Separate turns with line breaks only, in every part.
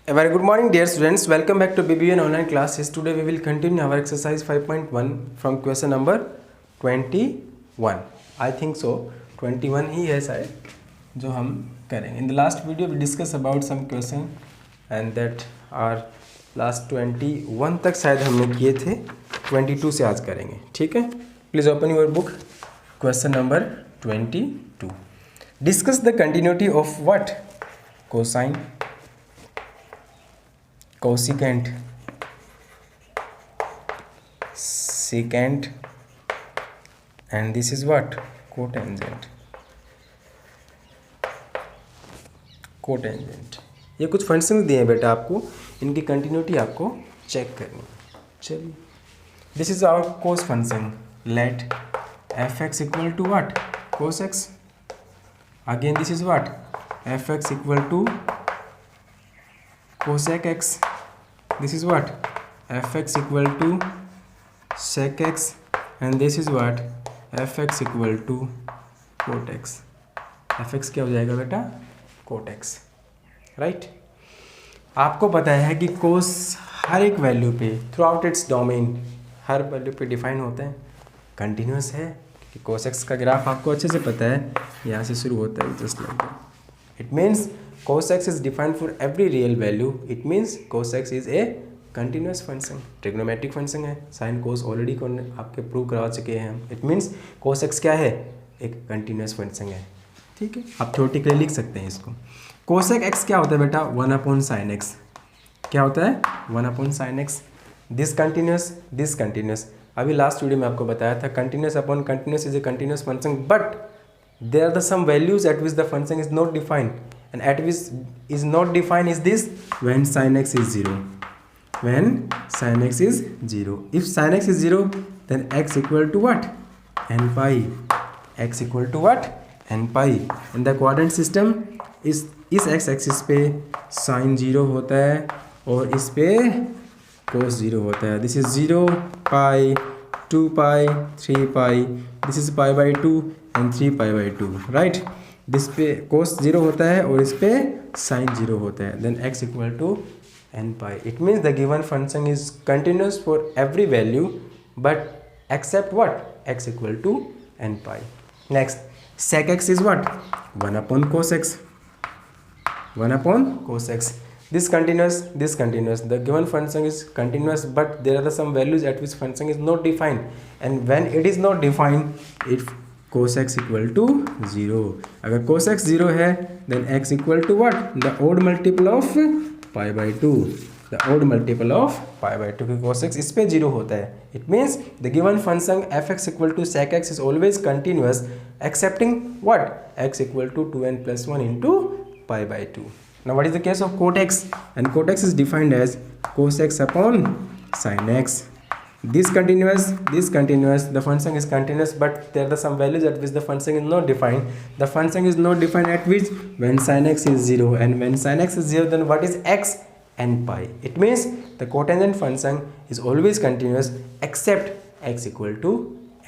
A very good morning, dear students. Welcome back to BBN online classes. Today we will continue our exercise 5.1 from question number 21. I think so. 21 ही है शायद जो हम करेंगे. In the last video we discussed about some question and that are last 21 तक शायद हमने किए थे. 22 से आज करेंगे. ठीक है. Please open your book. Question number 22. Discuss the continuity of what? Cosine, cosecant, secant, and this is what? Cotangent. Cotangent. ये कुछ फंक्शन दिए हैं बेटा आपको, इनकी कंटिन्यूटी आपको चेक करनी है. चलिए, this is our cos function. Let F x equal to what? Cos X. Again this is what? F x equal to cosec x. This is what? fx equal to sec x, and this is what? fx equal to cot x. fx क्या हो जाएगा बेटा? cot x. Right. आपको पता है कि cos हर एक value पे थ्रू आउट इट्स डोमेन हर वैल्यू पे डिफाइन होता है, कंटिन्यूस है. कि cos x का ग्राफ आपको अच्छे से पता है, यहाँ से शुरू होता है just like that. It means cos x is defined for every real value. It means cos x is a continuous function. Trigonometric function है. sin cos already आपके प्रूव करवा चुके हैं हम. It means cos x क्या है? एक continuous function है. ठीक है, आप थ्योरेटिकली लिख सकते हैं इसको. cosec x क्या होता है बेटा? 1/sin x. क्या होता है? 1/sin x. This continuous. अभी लास्ट वीडियो में आपको बताया था continuous upon continuous is a continuous function, but there are some values at which the function is not defined. And at which is not defined is this when sin x is 0. When sin x is 0. If sin x is 0, then x equal to what? N pi. X equal to what? N pi. And the coordinate system is इस x axis पे sin 0 होता है और इस पे cos 0 होता है. This is 0, pi, 2 pi, 3 pi. This is pi by 2 and 3 pi by 2. Right? This पे cos 0 होता है और इस पे sin 0 होता है. Then x equal to n pi. It means the given function is continuous for every value but except what? x equal to n pi. Next, sec x is what? 1/cos x. 1/cos x. This continuous. The given function is continuous, but there are some values at which function is not defined, and when it is not defined, it cos x equal to 0. अगर cos x 0 है then x equal to what? The odd multiple of pi by 2. The odd multiple of pi by 2 क्योंकि cos x इस पे 0 होता है. It means the given function f(x) equal to sec x is always continuous excepting what? x equal to 2n plus 1 into pi by 2. Now what is the case of cot x? And cot x is defined as cos x upon sin x. This continuous, the function is continuous, but there are some values at which the function is not defined. The function is not defined at which? When sin x is 0, and when sin x is 0, then what is x? N pi. It means the cotangent function is always continuous except x equal to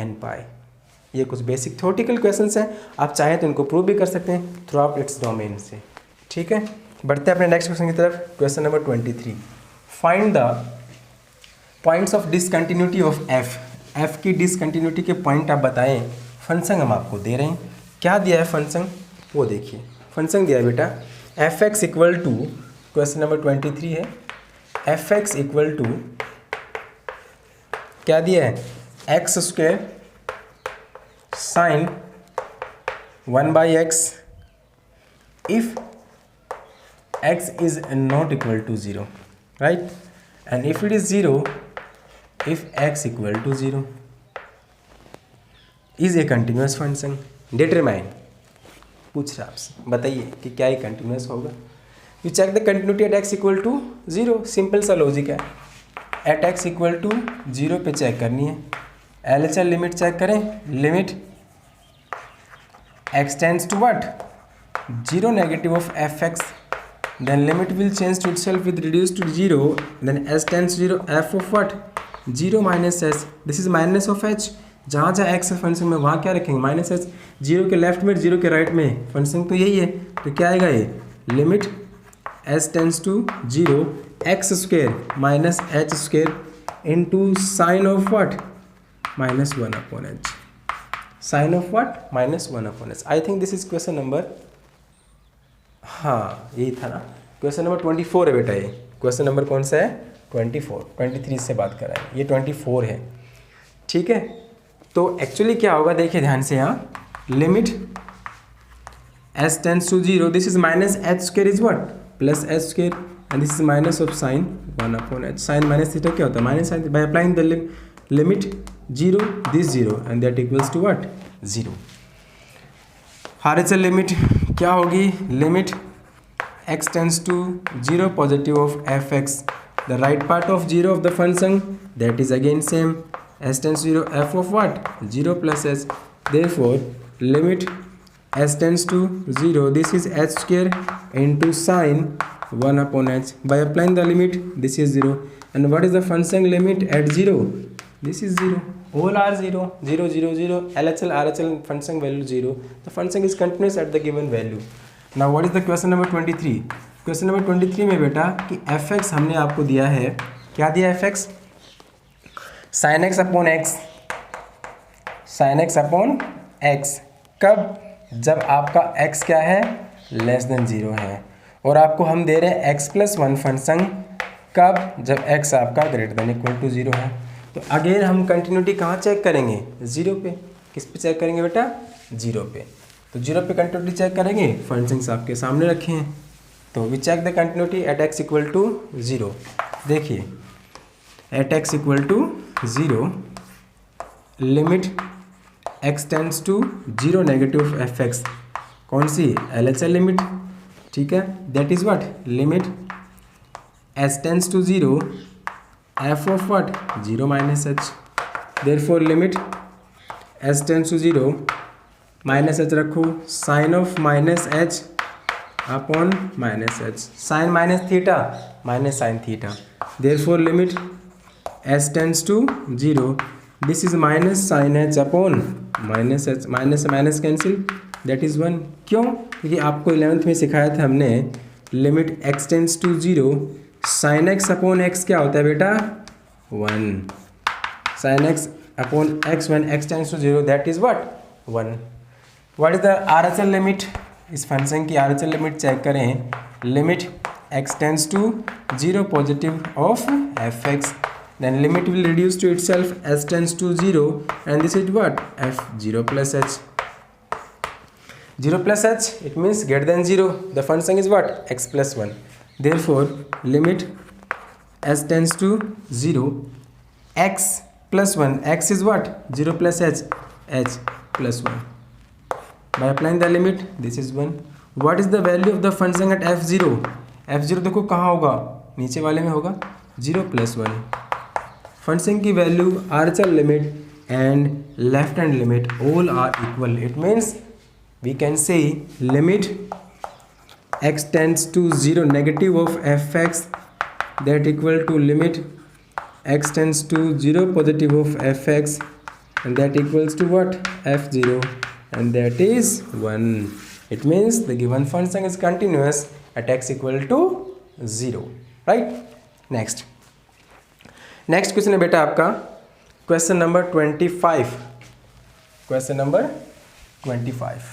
n pi. ये कुछ basic theoretical questions हैं, आप चाहें तो इनको prove भी कर सकते हैं थ्रू आउट इट्स डोमेन से. ठीक है, बढ़ते हैं अपने नेक्स्ट क्वेश्चन की तरफ. Question number 23. Find the points of discontinuity of F की डिसकंटिन्यूटी के पॉइंट आप बताएं. फंक्शन हम आपको दे रहे हैं. क्या दिया है फंक्शन वो देखिए. फंक्शन दिया है बेटा F x equal to, question number 23 है, एफ एक्स इक्वल टू क्या दिया है? X square sine 1/x if x is not equal to 0, right? And if it is 0, if x equal to 0 is a continuous function. Determine. पूछ रहा आपसे, बताइए कि क्या ये कंटिन्यूस होगा. You check the continuity at x equal to 0. Simple सा logic है. एट x इक्वल टू 0 पे चेक करनी है. LHL लिमिट चेक करें. Limit x tends to what? 0 negative of fx. Then limit will change to itself with reduced to 0. Then s tends to 0. F of what? 0 minus s. This is minus of h. जहाँ जहाँ x है function में वहाँ क्या रखेंगे? Minus H. 0 के left में 0 के राइट में फंक्शन तो यही है, तो क्या आएगा ये? Limit H tends to 0 X square minus H square into sine of what -1/h, sine of what -1/h। I think this is question number, हाँ यही था ना, क्वेश्चन नंबर 24 है बेटा। ये क्वेश्चन नंबर कौन सा है? 24। 23 से बात कर रहा है, ये 24 है, ठीक है। तो एक्चुअली क्या होगा देखिए ध्यान से, यहाँ limit H tends to 0, this is minus H square is what plus H square and this is minus of sine 1/h। Sine minus theta क्या होता है? Minus sine. By applying the limit 0 this 0 and that equals to what 0। RHL limit क्या होगी? Limit x tends to 0 positive of fx, the right part of 0 of the function that is again same s tends 0 f of what 0 plus h, therefore limit s tends to 0, this is h square into sin 1/h। by applying the limit this is 0 and what is the function limit at 0? this is 0, all are 0, 0 0 0, LHL RHL function value 0, the function is continuous at the given value। now what is the question number 23? Question number 23 में बेटा कि fx हमने आपको दिया है, क्या दिया fx? sin x upon x, sin x upon x, कब? जब आपका x क्या है? लेस देन 0 है, और आपको हम दे रहे हैं x प्लस 1 फंक्शन, कब? जब x आपका ग्रेटर देन इक्वल टू 0 है। तो अगेन हम कंटिन्यूटी कहाँ चेक करेंगे? 0 पे। किस पे चेक करेंगे बेटा? 0 पे। तो 0 पे कंटिन्यूटी चेक करेंगे, फंक्शंस आपके सामने रखे हैं, तो we check the continuity at x equal to 0। देखिए at x equal to 0 limit x tends to 0 negative fx, कौन सी? LHL लिमिट, ठीक है, that is what limit h tends to 0 f of what 0 minus h, therefore limit h tends to 0 minus h रखो, sine of minus h upon minus h, sine minus theta minus sine theta, therefore limit h tends to 0, this is minus sine h upon minus h, minus से minus cancel, that is 1। क्यों? क्योंकि आपको 11th में सिखाया था हमने limit x tends to 0 sine x upon x क्या होता है बेटा? 1, sine x upon x when x tends to 0 that is what 1। What is the RHL limit? इस फंक्शन की RHL लिमिट चेक करें, limit x tends to 0 positive of fx, then limit will reduce to itself s tends to 0 and this is what f 0 plus h, 0 plus h, it means greater than 0, the function is what x plus 1, therefore limit s tends to 0 x plus 1, x is what 0 plus h, h plus 1, by applying the limit this is 1। what is the value of the function at f0? f0 देखो कहाँ होगा? नीचे वाले में होगा, 0 plus 1। Function की value RHL limit and left hand limit all are equal, it means we can say limit x tends to 0 negative of fx that equal to limit x tends to 0 positive of fx and that equals to what f0 and that is 1। It means the given function is continuous at x equal to 0, right. Next question है बेटा आपका question number 25। Question number 25,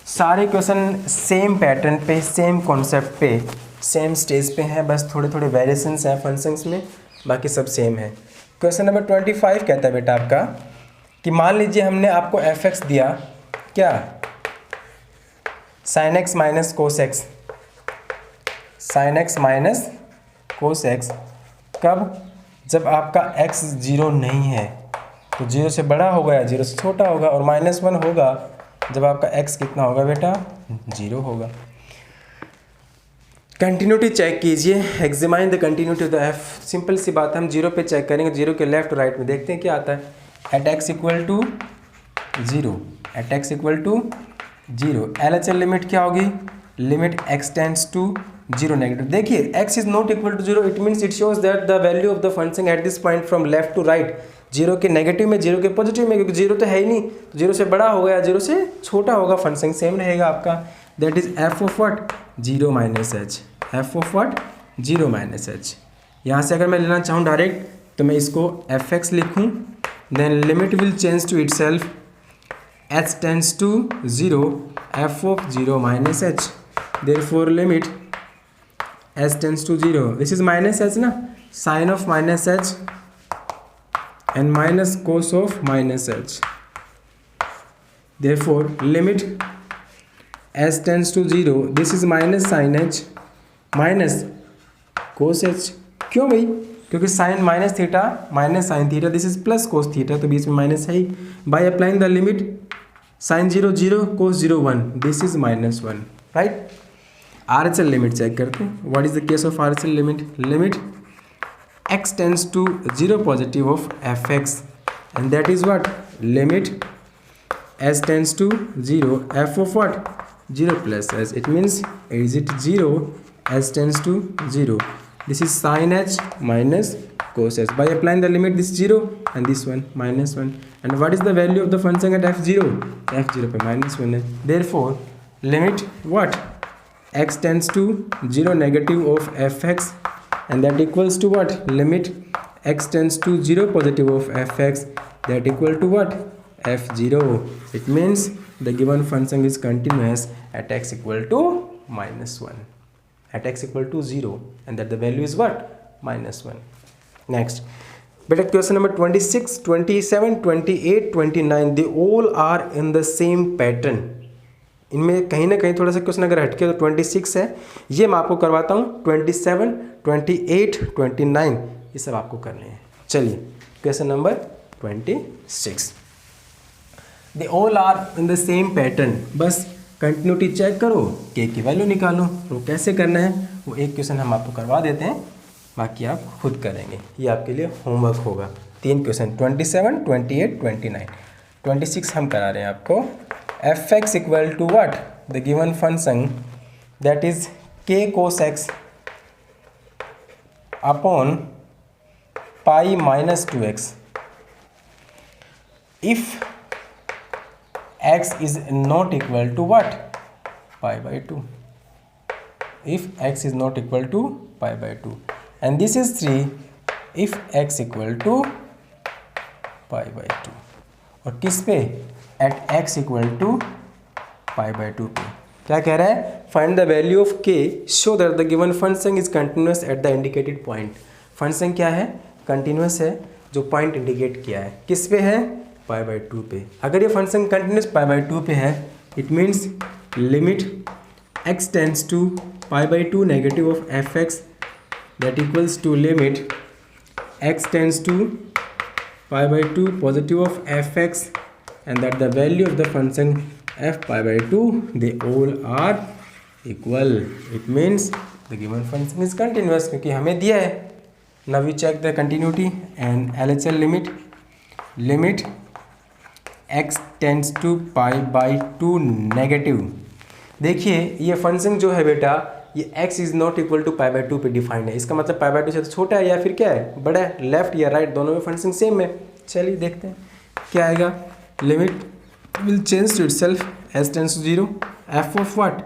सारे question same pattern पे, same concept पे, same stage पे हैं, बस थोड़े थोड़े वेरिएशंस हैं फंक्शंस में, बाकी सब सेम है। क्वेश्चन नंबर 25 कहता है बेटा आपका कि मान लीजिए हमने आपको fx दिया, क्या? sin x minus cos x, sin x minus cos x, कब? जब आपका x 0 नहीं है, तो 0 से बड़ा होगा या 0 से छोटा होगा, और -1 होगा जब आपका x कितना होगा बेटा? 0 होगा। कंटिन्यूटी चेक कीजिए, examine the continuity of the f। Simple सी बात है, हम 0 पे चेक करेंगे, 0 के लेफ्ट राइट में देखते हैं क्या आता है। At x equal to 0, at x equal to 0, LHL limit क्या होगी? Limit x tends to 0 negative. देखिए x is not equal to 0, it means it shows that the value of the function at this point from left to right, 0 के negative में, 0 के positive में, क्योंकि 0 तो है ही नहीं, तो 0 से बड़ा होगा या 0 से छोटा होगा, फंक्शन सेम रहेगा आपका। That is F of what 0 minus H, F of what 0 minus H. यहाँ से अगर मैं लेना चाहूँ डायरेक्ट तो मैं इसको एफ एक्स लिखूँ, then limit will change to itself h tends to 0 f of 0 minus h, therefore limit H tends to 0, this is minus h ना, sine of minus h and minus cos of minus h, therefore limit h tends to 0, this is minus sin h minus cos h। क्यों भाई? क्योंकि sine minus theta minus sine theta, this is plus cos theta, तो बीच में minus है ही। By applying the limit sine 0 0 cos 0 1, this is minus 1, right. R H L limit check करते हैं। What is the case of R H L limit? Limit x tends to 0 positive of fx, and that is what limit s tends to 0 f of what 0 plus s, it means is it 0 s tends to 0, this is sin h minus cos h। by applying the limit this 0 and this one minus 1, and what is the value of the function at f0? f0 पे minus 1 है, therefore limit what x tends to 0 negative of fx, and that equals to what? Limit x tends to 0 positive of fx, that equal to what? f0, it means the given function is continuous at x equal to minus 1, at x equal to 0, and that the value is what? minus 1. Next, बेटा question number 26, 27, 28, 29 they all are in the same pattern। इनमें कहीं ना कहीं थोड़ा सा question अगर हटके तो 26 है, ये मैं आपको करवाता हूँ। 27, 28, 29 ये सब आपको करने हैं। चलिए question number 26, they all are in the same pattern, बस कंटिन्यूटी चेक करो, के की वैल्यू निकालो। तो कैसे करना है वो एक क्वेश्चन हम आपको करवा देते हैं, बाकी आप खुद करेंगे, ये आपके लिए होमवर्क होगा। 3 क्वेश्चन 27, 28, 29, 26 हम करा रहे हैं आपको। F x equal to what the given function that is k cos x upon pi minus 2x if x is not equal to what? Pi by 2, if x is not equal to pi by 2, and this is 3 if x equal to pi by 2, और किस पे? at x equal to pi by 2 पे। क्या कह रहा है? Find the value of k show that the given function is continuous at the indicated point. Function क्या है? कंटिन्यूअस है, जो पॉइंट इंडिकेट किया है। किस पे है? पाई बाई 2 पे। अगर ये फंक्शन कंटिन्यूअस पाई बाई 2 पे है, it means limit x tends to pi by 2 negative of f x that equals to limit x tends to pi by 2 positive of f x, and that the value of the function f pi by 2 they all are equal, it means the given function is continuous, क्योंकि हमें दिया है। now we check the continuity and LHL limit x tends to pi by 2 negative. देखिए ये function जो है बेटा, ये x is not equal to pi by 2 पे डिफाइंड है। इसका मतलब पाई बाई 2 से तो छोटा है या फिर क्या है? बड़ा है। लेफ्ट या राइट दोनों में फंक्शन सेम है। चलिए देखते हैं क्या आएगा। Limit will change to itself h tends to 0 f of what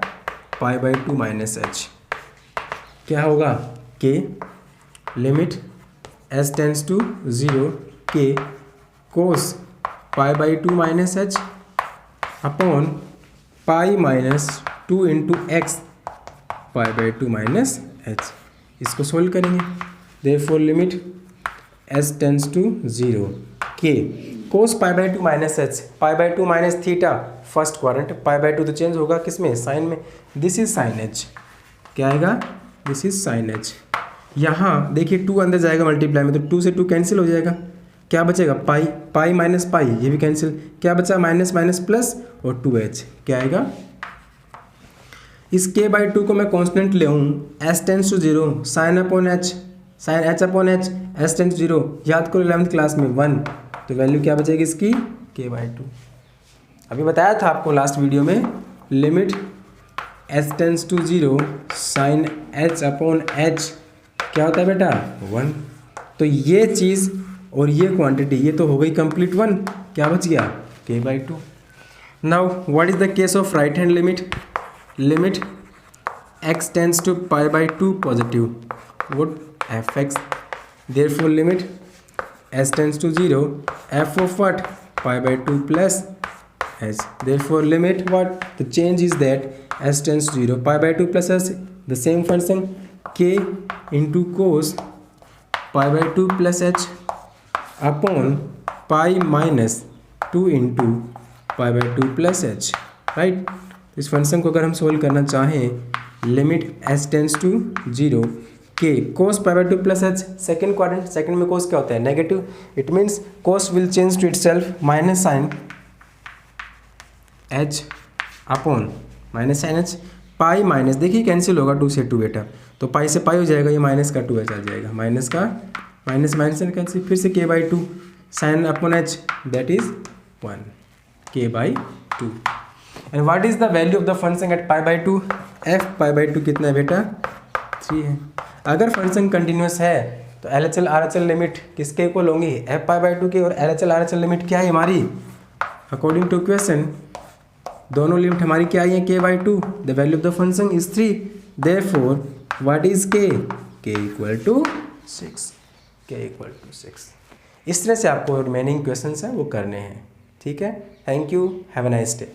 pi by 2 minus h. क्या होगा? K limit h tends to 0 k cos pi by 2 minus h upon pi minus 2 into x pi by 2 minus h. इसको solve करेंगे। Therefore limit h tends to 0 k cos pi by 2 minus h, pi by 2 minus theta first quadrant, pi by 2 तो change होगा किस में? Sign में। This is sine h. क्या आएगा? This is sine h. यहाँ देखिए 2 अंदर जाएगा मल्टीप्लाई में, तो 2 से 2 कैंसिल हो जाएगा। क्या बचेगा? पाई, पाई माइनस पाई ये भी कैंसिल। क्या बचा? माइनस माइनस प्लस और 2h। क्या आएगा? इस k बाई 2 को मैं कॉन्स्टेंट ले हूँ, h tends to 0 sine upon h, sine h upon h, h tends to 0। याद करो 11th क्लास में 1, तो वैल्यू क्या बचेगी इसकी? k by 2। अभी बताया था आपको लास्ट वीडियो में, limit h tends to 0 sine h upon h क्या होता है बेटा? 1। तो ये चीज़ और ये क्वांटिटी ये तो हो गई कंप्लीट 1। क्या बच गया? k by 2। Now what is the case of right hand limit? Limit x tends to pi by 2 positive would fx, therefore limit s tends to 0 f of what pi by 2 plus h, therefore limit what the change is that s tends to 0 pi by 2 plus s, the same function k into cos pi by 2 plus h upon pi minus 2 into pi by 2 plus h, right। इस function को अगर हम solve करना चाहें limit s tends to 0 k cos pi by 2 plus h, second quadrant, second में cos क्या होता है negative, it means cos will change to itself minus sine h upon minus sine h pi minus, देखिए cancel होगा 2 से 2 बेटा, तो पाई से पाई हो जाएगा, ये माइनस का 2 एच आ जाएगा, माइनस का माइनस माइनस कैंसिल, फिर से k by 2 sine upon h that is 1 k by 2। And what is the value of the function at pi by 2, f pi by 2 कितना है बेटा 3 है। अगर फंक्शन कंटिन्यूस है तो L H L R H L limit किसके equal होंगी F pi by 2 की, और L H L R H L limit क्या है हमारी अकॉर्डिंग टू इक्वेशन, दोनों लिमिट हमारी क्या आई है के by 2, the value of the function is 3, therefore what is के इक्वल टू 6, के इक्वल टू 6। इस तरह से आपको रिमेनिंग क्वेश्चंस हैं वो करने हैं, ठीक है। Thank you, have a nice day.